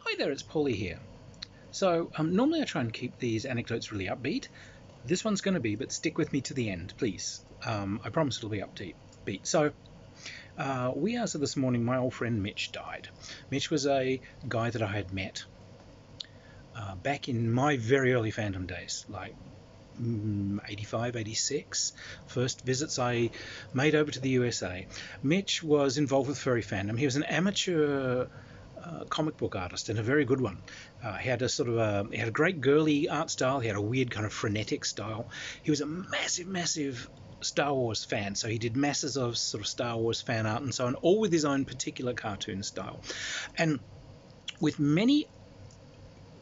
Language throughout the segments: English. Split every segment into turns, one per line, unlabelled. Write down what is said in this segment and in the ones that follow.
Hi there, it's Paulie here. So normally I try and keep these anecdotes really upbeat. This one's going to be, but stick with me to the end, please. I promise it'll be upbeat. So this morning my old friend Mitch died. Mitch was a guy that I had met back in my very early fandom days, like 85, 86. First visits I made over to the USA. Mitch was involved with furry fandom. He was an amateur comic book artist, and a very good one. He had a great girly art style. He had a weird kind of frenetic style. He was a massive Star Wars fan, so he did masses of sort of Star Wars fan art and so on, all with his own particular cartoon style. And with many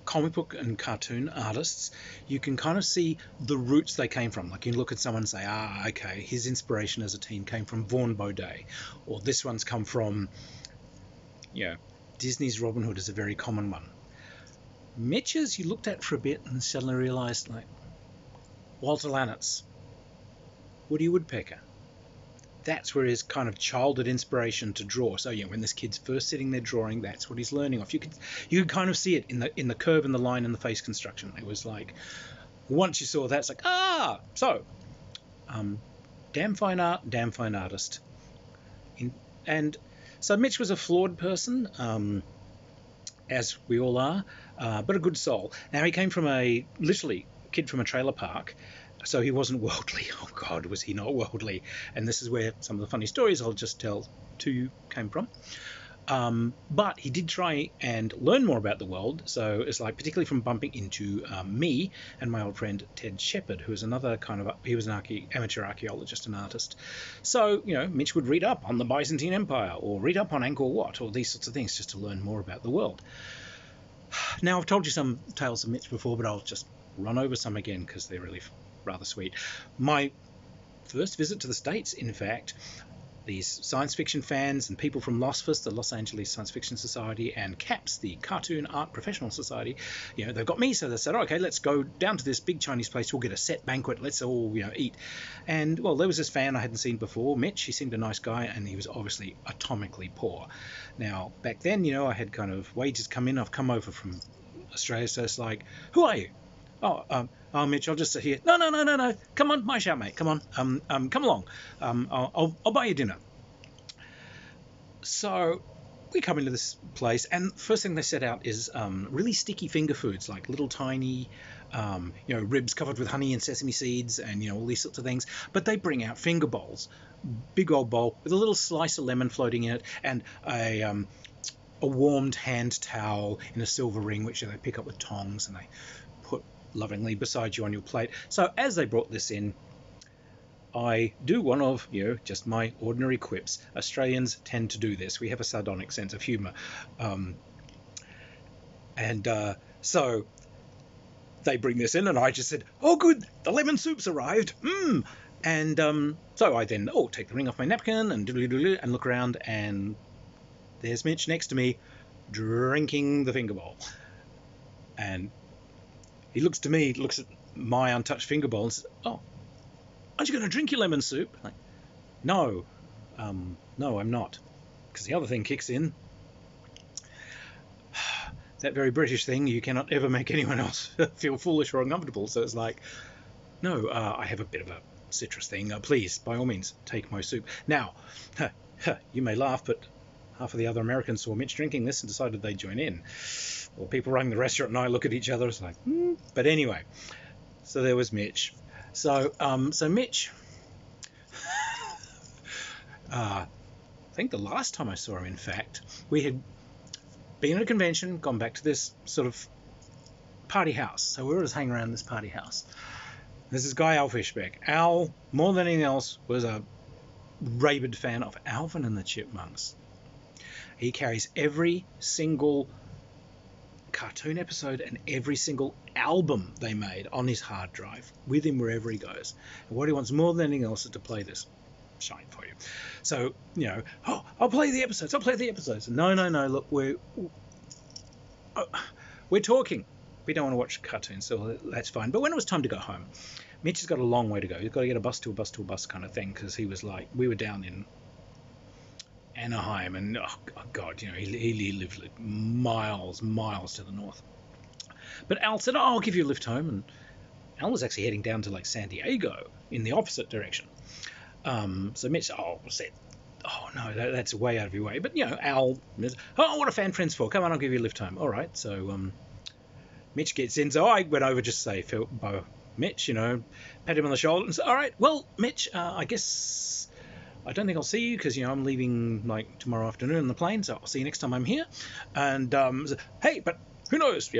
comic book and cartoon artists, you can kind of see the roots they came from. Like you look at someone and say, okay, his inspiration as a teen came from Vaughn Baudet, or this one's come from, Disney's Robin Hood is a very common one. Mitch's you looked at for a bit and suddenly realised, like, Walter Lannitz, Woody Woodpecker. That's where his kind of childhood inspiration to draw. So when this kid's first sitting there drawing, that's what he's learning off. You could kind of see it in the curve and the line and the face construction. It was like, once you saw that, it's like, damn fine art, damn fine artist. And so Mitch was a flawed person, as we all are, but a good soul. Now, he came from literally a kid from a trailer park, so he wasn't worldly. Oh, God, was he not worldly? And this is where some of the funny stories I'll just tell to you came from. But he did try and learn more about the world, so it's like particularly from bumping into me and my old friend Ted Shepard, who was another he was an amateur archaeologist and artist. So, Mitch would read up on the Byzantine Empire, or read up on Angkor Wat, or these sorts of things, just to learn more about the world. Now, I've told you some tales of Mitch before, but I'll just run over some again, because they're really rather sweet. My first visit to the States, in fact, these science fiction fans and people from LOSFIS, the Los Angeles Science Fiction Society, and CAPS, the Cartoon Art Professional Society, they've got me, so they said, okay, let's go down to this big Chinese place, we'll get a set banquet, let's all, eat. And, well, there was this fan I hadn't seen before, Mitch. He seemed a nice guy, and he was obviously atomically poor. Now, back then, I had kind of wages come in. I've come over from Australia, so it's like, who are you? Oh, Mitch, I'll just sit here. No. Come on, my shout, mate. Come on. Come along. I'll buy you dinner. So we come into this place, and first thing they set out is really sticky finger foods, like little tiny, ribs covered with honey and sesame seeds, and all these sorts of things. But they bring out finger bowls, big old bowl with a little slice of lemon floating in it, and a warmed hand towel in a silver ring, which they pick up with tongs, and they put lovingly beside you on your plate. So as they brought this in, I do one of, just my ordinary quips. Australians tend to do this. We have a sardonic sense of humour. So they bring this in, and I just said, oh, good, the lemon soup's arrived. And so I then, take the ring off my napkin and look around, and there's Mitch next to me drinking the finger bowl. And he looks to me, looks at my untouched finger bowl and says, oh, aren't you going to drink your lemon soup? Like, no, I'm not. Because the other thing kicks in. That very British thing, you cannot ever make anyone else feel foolish or uncomfortable. So it's like, no, I have a bit of a citrus thing. Please, by all means, take my soup. Now, you may laugh, but half of the other Americans saw Mitch drinking this and decided they'd join in. Well, people running the restaurant and I look at each other, it's like, But anyway, so there was Mitch. So Mitch, I think the last time I saw him, in fact, we had been at a convention, gone back to this sort of party house. So we were just hanging around this party house. There's this guy, Al Fishbeck. Al, more than anything else, was a rabid fan of Alvin and the Chipmunks. He carries every single cartoon episode and every single album they made on his hard drive with him wherever he goes. And what he wants more than anything else is to play this shine for you. So, I'll play the episodes. No, look, we're talking. We don't want to watch cartoons, so that's fine. But when it was time to go home, Mitch has got a long way to go. He's got to get a bus to a bus to a bus kind of thing, because he was like, we were down in Anaheim, and oh God, he lived like miles to the north. But Al said, "Oh, I'll give you a lift home," and Al was actually heading down to like San Diego in the opposite direction. So Mitch said, "Oh no, that's way out of your way." But Al, "Oh, what are fan friends for? Come on, I'll give you a lift home." All right, so Mitch gets in. So I went over just to say, Mitch, pat him on the shoulder and said, "All right, well, Mitch, I guess I don't think I'll see you because I'm leaving like tomorrow afternoon on the plane, so I'll see you next time I'm here." And so, hey, but who knows?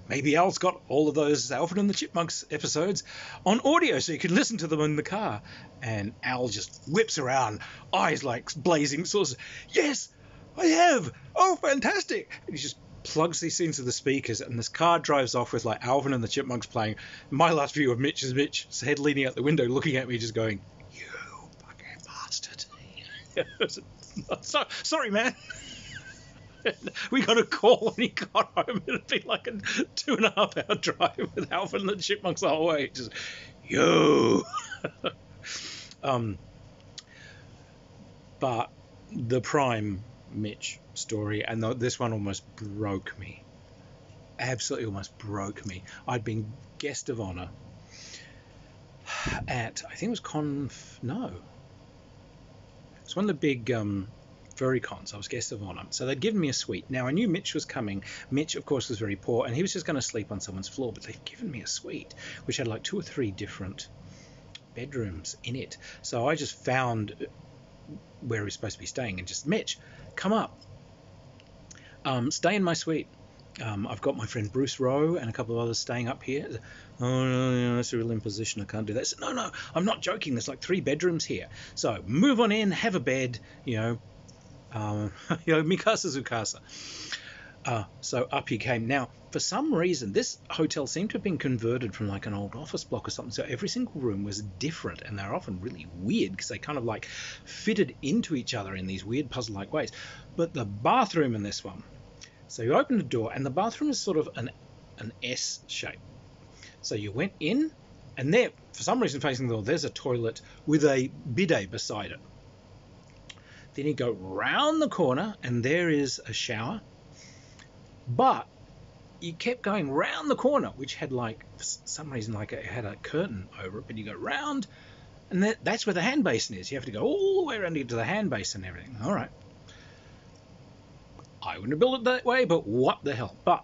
Maybe Al's got all of those Alfred and the Chipmunks episodes on audio so you can listen to them in the car. And Al just whips around, eyes like blazing sources. "Yes, I have. Oh, fantastic!" And he just plugs these into the speakers, and this car drives off with like Alvin and the Chipmunks playing. My last view of Mitch is Mitch's head leaning out the window, looking at me, just going, "You fucking bastard." Sorry, man. We got a call when he got home. It'd be like a 2.5 hour drive with Alvin and the Chipmunks the whole way. Just, yo. But the prime Mitch story, and this one almost broke me. Absolutely almost broke me. I'd been guest of honor at, I think it was it's one of the big furry cons. I was guest of honor, so they'd given me a suite. Now I knew Mitch was coming. Mitch, of course, was very poor, and he was just going to sleep on someone's floor, but they'd given me a suite which had like 2 or 3 different bedrooms in it. So I just found where he was supposed to be staying and just, "Mitch, come up, stay in my suite. I've got my friend Bruce Rowe and a couple of others staying up here." "Oh, no, that's a real imposition. I can't do that." I said, No, I'm not joking. There's like 3 bedrooms here. So move on in, have a bed, Mikasa Zukasa. So up he came. Now, for some reason, this hotel seemed to have been converted from like an old office block or something. So every single room was different, and they're often really weird because they kind of like fitted into each other in these weird puzzle-like ways. But the bathroom in this one, so you open the door, and the bathroom is sort of an S shape. So you went in, and there, for some reason facing the door, there's a toilet with a bidet beside it. Then you go round the corner, and there is a shower. But you kept going round the corner, which had like, for some reason, like it had a curtain over it. But you go round, and that's where the hand basin is. You have to go all the way around to get to the hand basin and everything. All right. I wouldn't have built it that way, but what the hell. But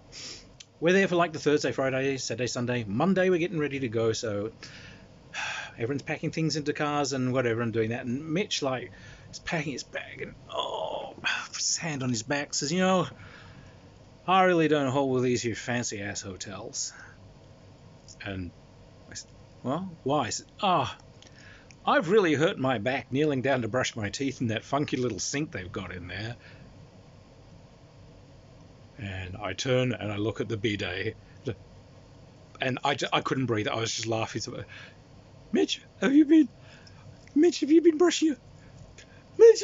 we're there for like the Thursday, Friday, Saturday, Sunday. Monday we're getting ready to go, so everyone's packing things into cars and whatever and doing that. And Mitch like is packing his bag and his hand on his back, says, "I really don't hold with these here fancy ass hotels." And I said, "Well, why?" I said, "I've really hurt my back kneeling down to brush my teeth in that funky little sink they've got in there." And I turn and I look at the bidet, and I couldn't breathe. I was just laughing. Mitch, have you been brushing your... Mitch,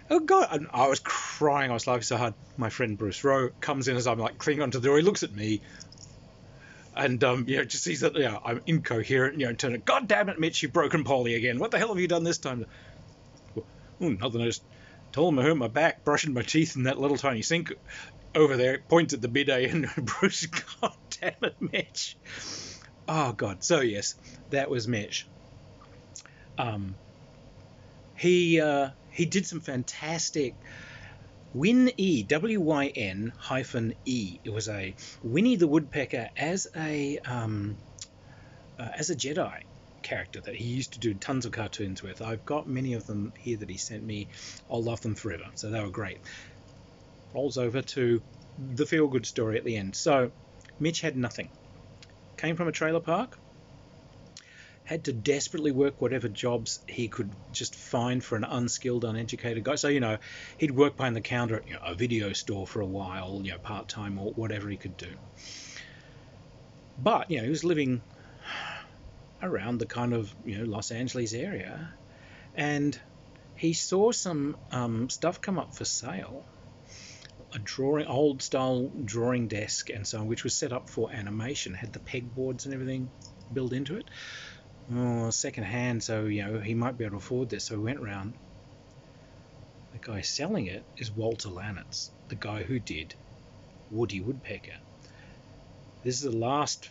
oh God. And I was crying. I was laughing so hard. My friend Bruce Rowe comes in as I'm like clinging onto the door. He looks at me and, just sees that, I'm incoherent, turn it. "God damn it, Mitch, you've broken Polly again. What the hell have you done this time?" "Oh, nothing. I just told him I hurt my back brushing my teeth in that little tiny sink over there." Points at the bidet, and Bruce, "God damn it, Mitch." Oh God. So yes, that was Mitch. He did some fantastic Wyn-E, WYN-E. It was a Winnie the Woodpecker as a Jedi character that he used to do tons of cartoons with. I've got many of them here that he sent me. I'll love them forever. So they were great. Rolls over to the feel-good story at the end. So Mitch had nothing. Came from a trailer park. Had to desperately work whatever jobs he could just find for an unskilled, uneducated guy. So, he'd work behind the counter at a video store for a while, part-time or whatever he could do. But, he was living around the kind of, Los Angeles area. And he saw some stuff come up for sale. Old style drawing desk and so on, which was set up for animation, had the pegboards and everything built into it. Second hand, so he might be able to afford this. So we went round. guy selling it is Walter Lanitz, the guy who did Woody Woodpecker. This is the last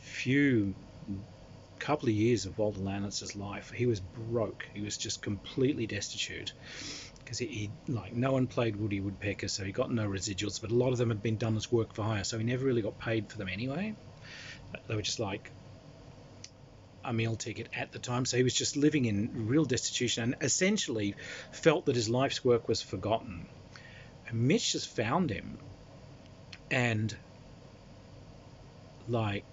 couple of years of Walter Lanitz's life. He was broke. He was just completely destitute because he like no one played Woody Woodpecker, so he got no residuals. But a lot of them had been done as work for hire, so he never really got paid for them anyway. They were just like a meal ticket at the time. So he was just living in real destitution and essentially felt that his life's work was forgotten. And Mitch just found him and like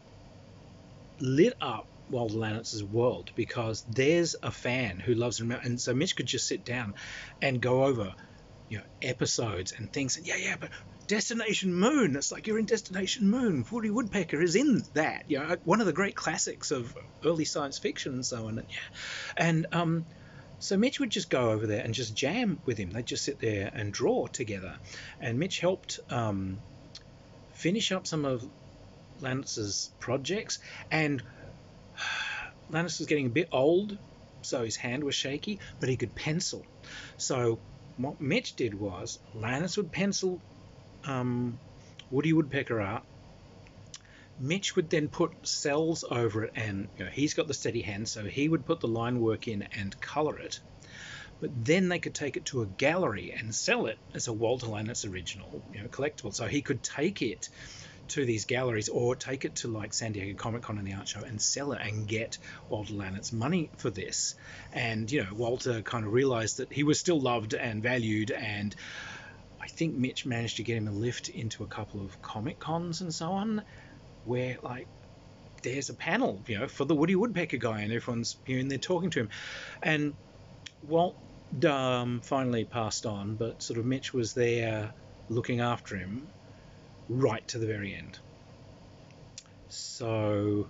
lit up Walter Lanitz's world, because there's a fan who loves him, and so Mitch could just sit down and go over, episodes and things, and but Destination Moon, it's like you're in Destination Moon. Woody Woodpecker is in that, one of the great classics of early science fiction and so on. And so Mitch would just go over there and just jam with him. They'd just sit there and draw together, and Mitch helped finish up some of Lanitz's projects, and Lanitz was getting a bit old, so his hand was shaky, but he could pencil. So what Mitch did was Lanitz would pencil Woody Woodpecker art. Mitch would then put cells over it, and he's got the steady hand, so he would put the line work in and colour it. But then they could take it to a gallery and sell it as a Walter Lanitz original, collectible. So he could take it to these galleries or take it to like San Diego Comic-Con and the art show and sell it and get Walter Lanitz money for this. And Walter kind of realized that he was still loved and valued, and I think Mitch managed to get him a lift into a couple of Comic-Cons and so on, where like there's a panel for the Woody Woodpecker guy, and everyone's and they're talking to him. And Walt finally passed on, but sort of Mitch was there looking after him right to the very end. So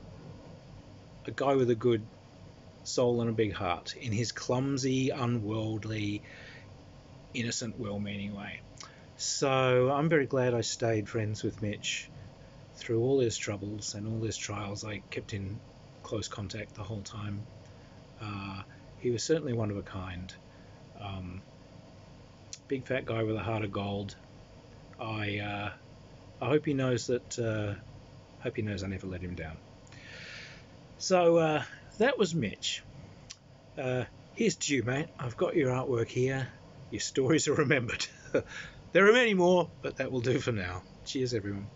a guy with a good soul and a big heart in his clumsy, unworldly, innocent, well-meaning way. So I'm very glad I stayed friends with Mitch through all his troubles and all his trials. I kept in close contact the whole time. He was certainly one of a kind. Big fat guy with a heart of gold. I hope he knows that. Hope he knows I never let him down. So that was Mitch. Here's to you, mate. I've got your artwork here. Your stories are remembered. There are many more, but that will do for now. Cheers, everyone.